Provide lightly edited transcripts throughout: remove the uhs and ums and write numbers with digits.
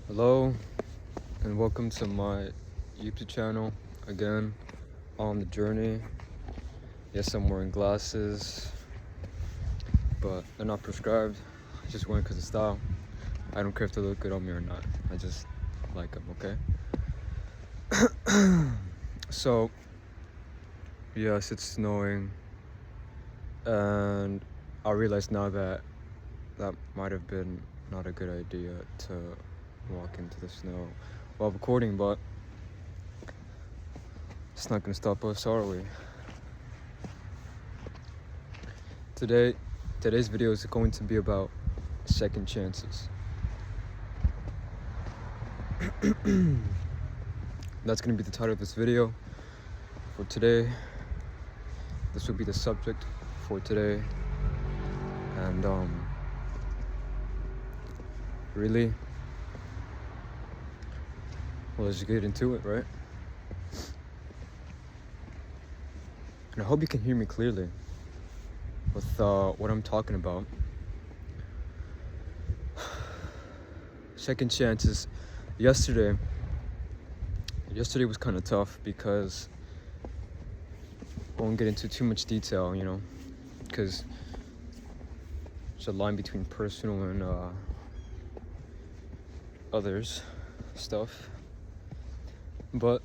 Hello and welcome to my YouTube channel again on the journey. Yes, I'm wearing glasses, but they're not prescribed. I just wear because of style. I don't care if they look good on me or not. I just like them, okay? So, yes, it's snowing, and I realize now that that might have been not a good idea to walk into the snow while recording, but it's not gonna stop us, are we? Today's video is going to be about second chances. That's gonna be the title of this video for today. This will be the subject for today, and really, well, let's get into it, right? And I hope you can hear me clearly with what I'm talking about. Second chances. Yesterday was kind of tough because I won't get into too much detail, because there's a line between personal and others stuff. But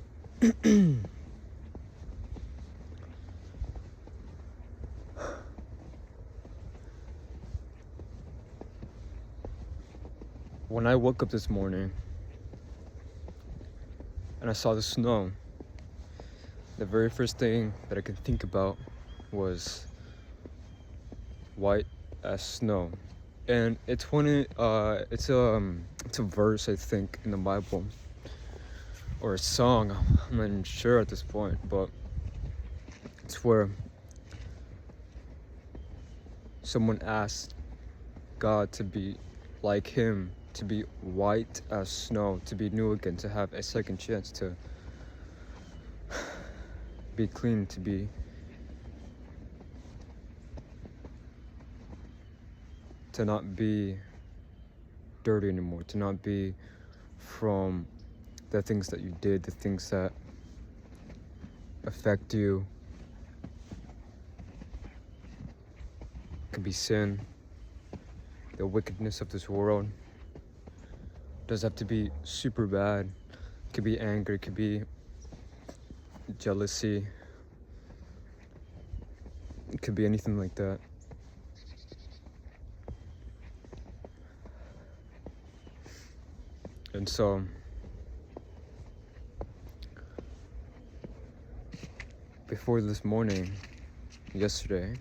when I woke up this morning and I saw the snow, the very first thing that I could think about was white as snow. And it's it's a verse, I think, in the Bible, or a song. I'm not even sure at this point, but it's where someone asked God to be like him, to be white as snow, to be new again, to have a second chance to be clean, to not be dirty anymore, to not be from the things that you did, the things that affect you. It could be sin, the wickedness of this world. It doesn't have to be super bad. It could be anger, it could be jealousy. It could be anything like that. And so before this morning, yesterday,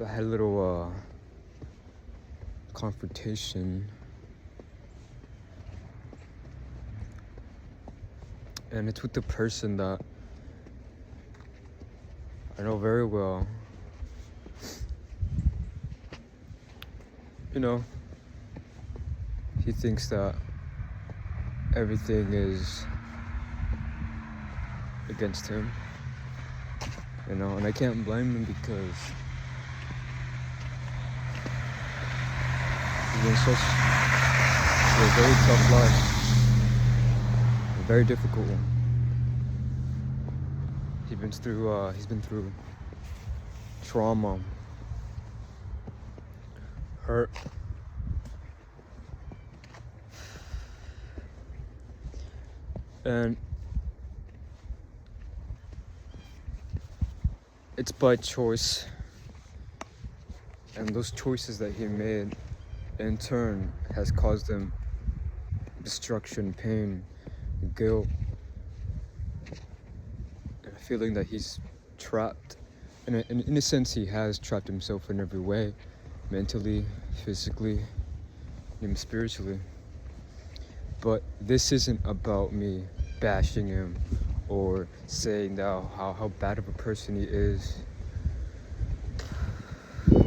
I had a little confrontation, and it's with the person that I know very well. He thinks that everything is against him, and I can't blame him because he's in such a very tough life, a very difficult one. He's been through trauma, hurt, and it's by choice, and those choices that he made in turn has caused him destruction, pain, guilt, and a feeling that he's trapped. And in a sense, he has trapped himself in every way, mentally, physically, even spiritually. But this isn't about me bashing him or saying that how bad of a person he is.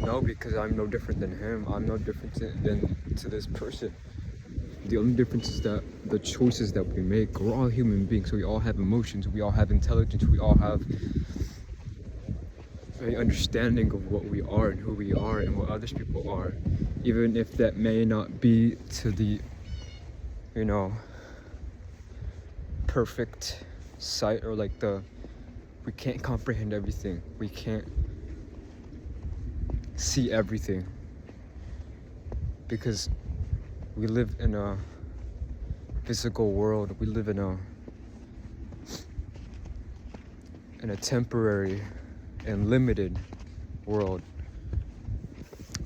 No, because I'm no different than him. I'm no different to this person. The only difference is that the choices that we make. We're all human beings, so we all have emotions, we all have intelligence, we all have a understanding of what we are and who we are and what other people are. even if that may not be to the, you know, perfect sight, or like we can't comprehend everything, we can't see everything, because we live in a physical world. We live in a temporary and limited world,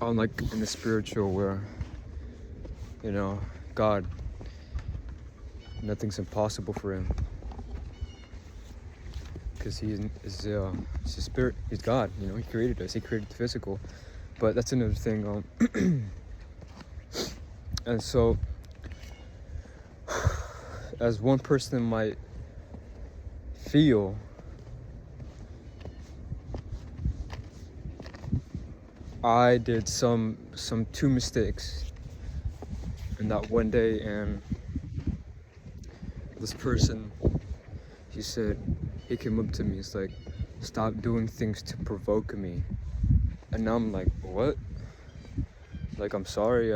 unlike in the spiritual, where, you know, God, nothing's impossible for him, because he is a spirit. He's God, you know. He created us, he created the physical. But that's another thing. And so, as one person might feel, I did some two mistakes in that one day. And this person, he came up to me, he's like, stop doing things to provoke me. And now I'm like, what? Like, I'm sorry,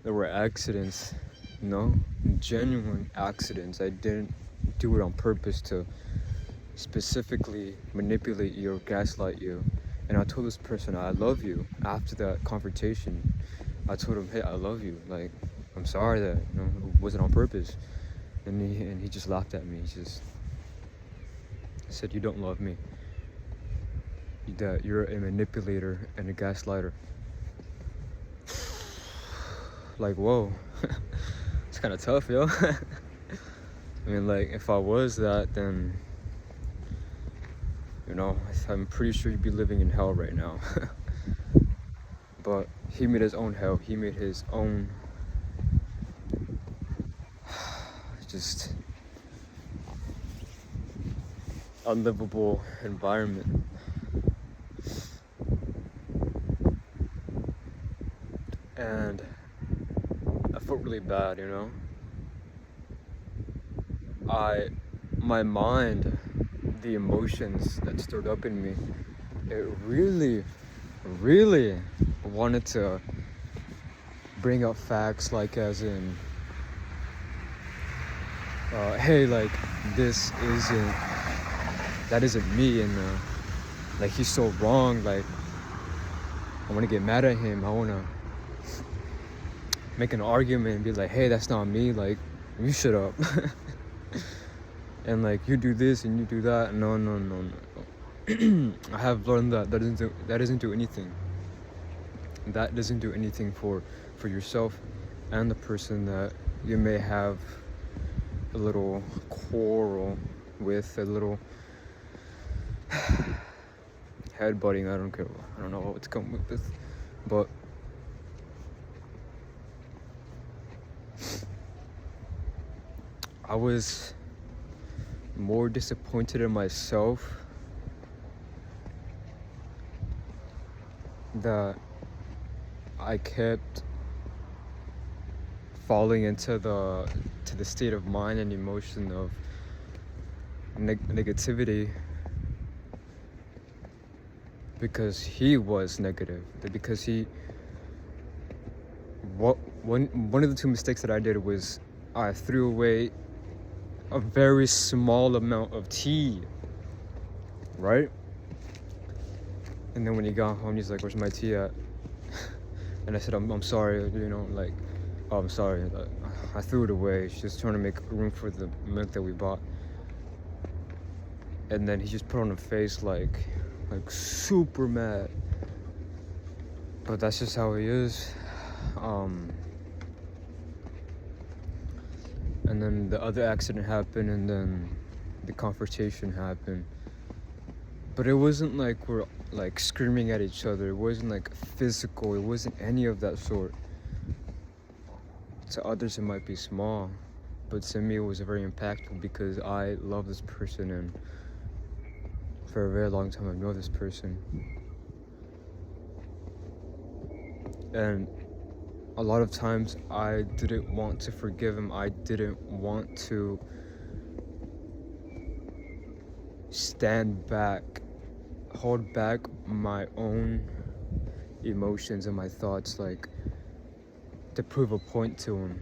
there were accidents, you know, genuine accidents. I didn't do it on purpose to specifically manipulate you or gaslight you. And I told this person I love you. After that confrontation, I told him, hey, I love you. Like, I'm sorry that, you know, it wasn't on purpose. And he just laughed at me. He said, you don't love me. That you're a manipulator and a gaslighter. Like, whoa. It's kind of tough, yo. I mean, like, if I was that, then, you know, I'm pretty sure you'd be living in hell right now. But he made his own hell. He made his own just unlivable environment. And I felt really bad, you know. My mind, the emotions that stirred up in me, it really, really wanted to bring up facts, like, as in, hey, like, that isn't me, and like, he's so wrong. Like, I want to get mad at him. I want to make an argument and be like, hey, that's not me. Like, you shut up. And like, you do this and you do that. No. I have learned that doesn't do anything. That doesn't do anything for yourself and the person that you may have a little quarrel with, a little headbutting. I don't know what to come with, but I was more disappointed in myself that I kept falling into the state of mind and emotion of negativity, because he was negative. Because one of the two mistakes that I did was I threw away a very small amount of tea, right? And then when he got home, he's like, where's my tea at? And I said, I'm sorry, you know, like, oh, I'm sorry, I threw it away. Just trying to make room for the milk that we bought. And then he just put on a face like super mad. But that's just how he is. And then the other accident happened, and then the confrontation happened. But it wasn't like we're like screaming at each other. It wasn't like physical. It wasn't any of that sort. To others, it might be small, but to me, it was very impactful, because I love this person, and for a very long time, I know this person. And a lot of times, I didn't want to forgive him. I didn't want to stand back, hold back my own emotions and my thoughts, like, to prove a point to him.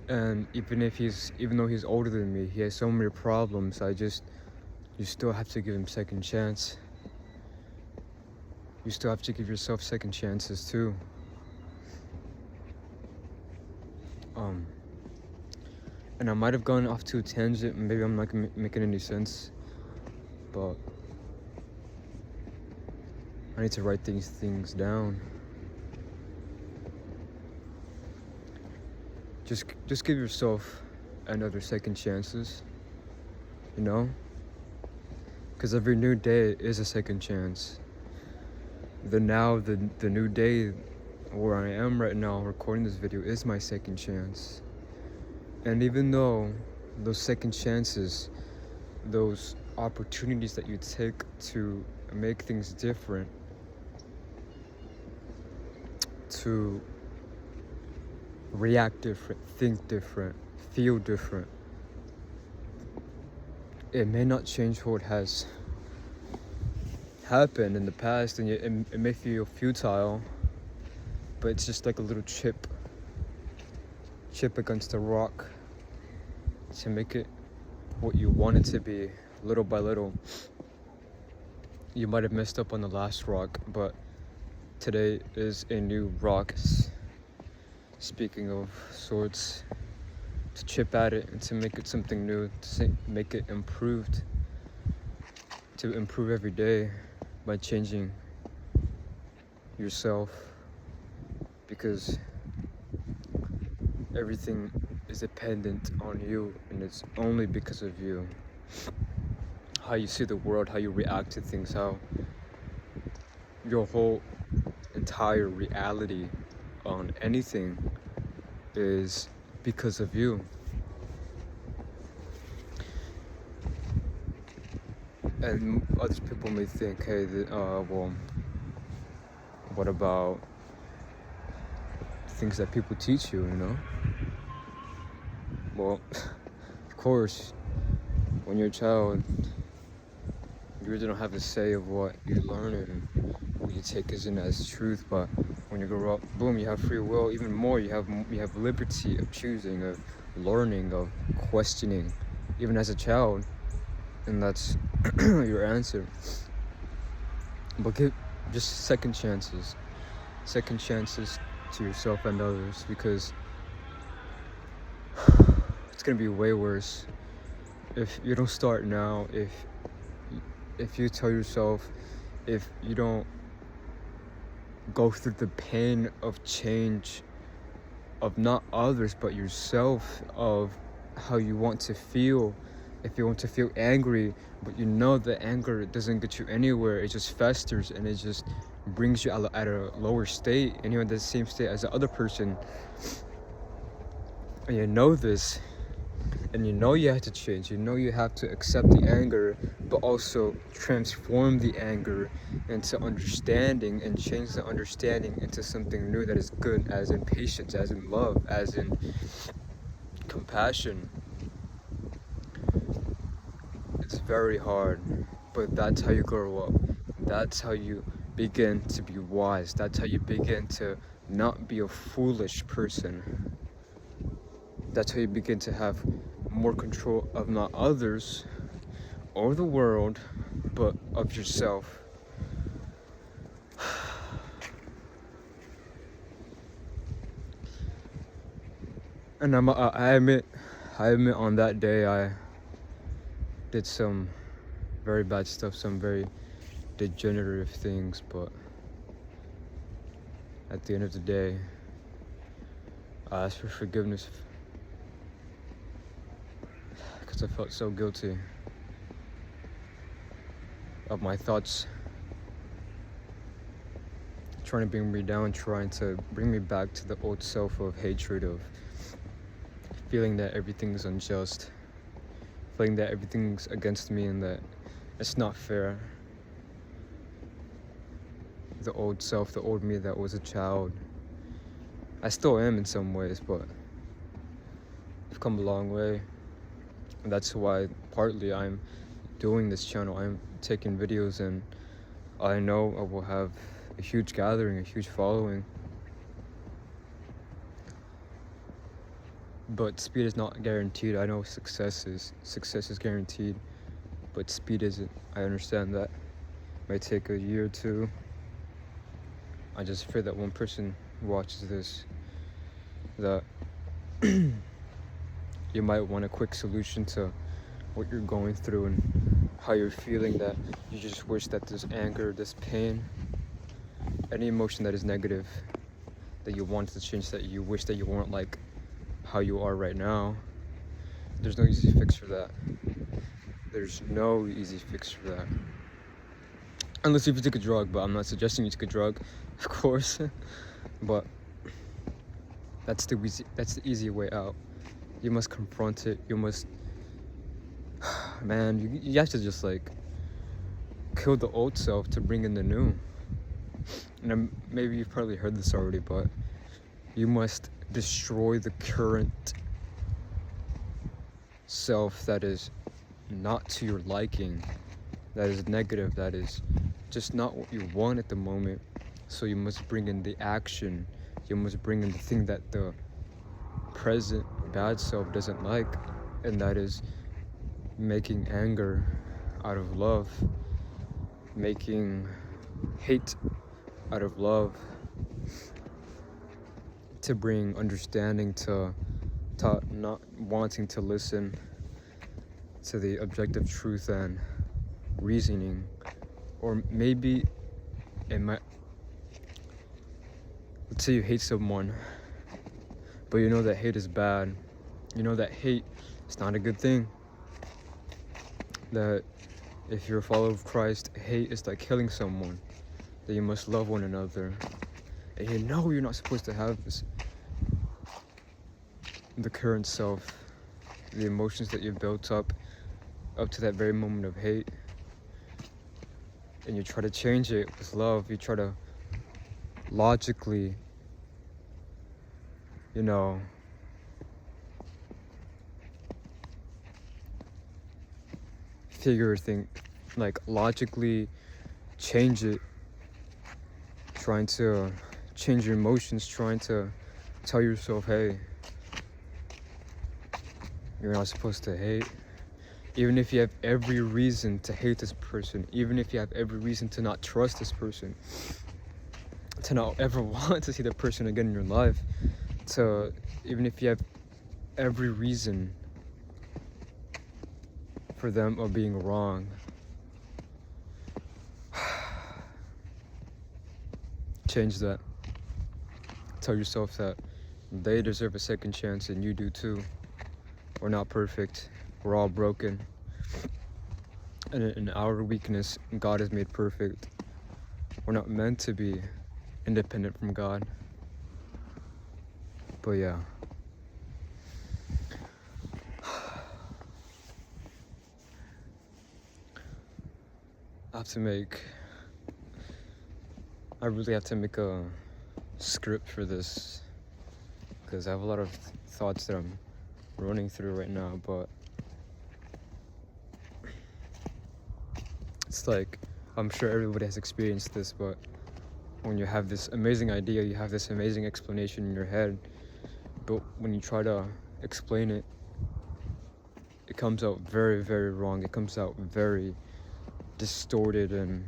And even though he's older than me, he has so many problems. You still have to give him second chance. You still have to give yourself second chances too. And I might have gone off to a tangent, and maybe I'm not making any sense, but I need to write these things down. Just give yourself another second chances, you know? Because every new day is a second chance. The new day where I am right now recording this video is my second chance. And even though those second chances, those opportunities that you take to make things different, to react different, think different, feel different, it may not change what has happened in the past, and it may feel futile, but it's just like a little chip against a rock to make it what you want it to be, little by little. You might have messed up on the last rock, but today is a new rock, speaking of sorts, to chip at it and to make it something new, to make it improved, to improve every day by changing yourself, because everything is dependent on you, and it's only because of you. How you see the world, how you react to things, how your whole entire reality on anything is because of you. And other people may think, hey, well, what about things that people teach you, you know? Well, of course, when you're a child, you really don't have a say of what you learn and what you take as truth. But when you grow up, boom, you have free will. Even more, you have liberty of choosing, of learning, of questioning, even as a child. And that's your answer. But give just second chances to yourself and others, because it's gonna be way worse if you don't start now. If you tell yourself, if you don't go through the pain of change, of not others but yourself, of how you want to feel. If you want to feel angry, but you know the anger doesn't get you anywhere, it just festers and it just brings you at a lower state, and you're in the same state as the other person, and you know this, and you know you have to change, you know you have to accept the anger, but also transform the anger into understanding, and change the understanding into something new that is good, as in patience, as in love, as in compassion. It's very hard, but that's how you grow up. That's how you begin to be wise. That's how you begin to not be a foolish person. That's how you begin to have more control of not others or the world, but of yourself. And I admit on that day I did some very bad stuff, some very degenerative things, but at the end of the day, I asked for forgiveness because I felt so guilty of my thoughts trying to bring me down, trying to bring me back to the old self of hatred, of feeling that everything's unjust, feeling that everything's against me and that it's not fair. The old self, the old me that was a child. I still am in some ways, but I've come a long way. And that's why partly I'm doing this channel. I'm taking videos and I know I will have a huge gathering, a huge following. But speed is not guaranteed. I know success is guaranteed, but speed isn't. I understand that. Might take a year or two. I just fear that one person watches this, that you might want a quick solution to what you're going through and how you're feeling, that you just wish that this anger, this pain, any emotion that is negative, that you want to change, that you wish that you weren't like how you are right now. There's no easy fix for that. There's no easy fix for that. Unless if you took a drug, but I'm not suggesting you take a drug, of course. But that's the easy way out. You must confront it. You must, man, you have to just like kill the old self to bring in the new. And maybe you've probably heard this already, but you must destroy the current self that is not to your liking, that is negative, that is just not what you want at the moment. So you must bring in the action. You must bring in the thing that the present bad self doesn't like, and that is making anger out of love, making hate out of love, to bring understanding, to not wanting to listen to the objective truth and reasoning. Or maybe it might, let's say you hate someone, but you know that hate is bad. You know that hate is not a good thing. That if you're a follower of Christ, hate is like killing someone. That you must love one another. And you know you're not supposed to have this, the current self, the emotions that you've built up to that very moment of hate. And you try to change it with love. You try to logically, logically change it, trying to change your emotions, trying to tell yourself, hey, you're not supposed to hate. Even if you have every reason to hate this person, even if you have every reason to not trust this person, to not ever want to see the person again in your life, even if you have every reason for them of being wrong, change that. Tell yourself that they deserve a second chance and you do too. We're not perfect. We're all broken. And in our weakness, God is made perfect. We're not meant to be independent from God. But yeah. I really have to make a script for this, because I have a lot of thoughts that I'm running through right now, but it's like, I'm sure everybody has experienced this, but when you have this amazing idea, you have this amazing explanation in your head, but when you try to explain it, it comes out very, very wrong. It comes out very distorted and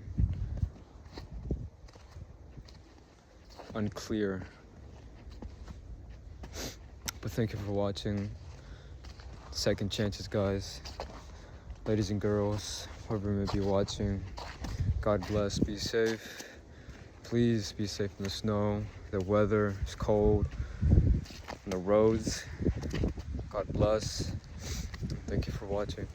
unclear. But thank you for watching. Second chances, guys, ladies and girls, whoever may be watching. God bless. Be safe. Please be safe in the snow. The weather is cold on the roads. God bless. Thank you for watching.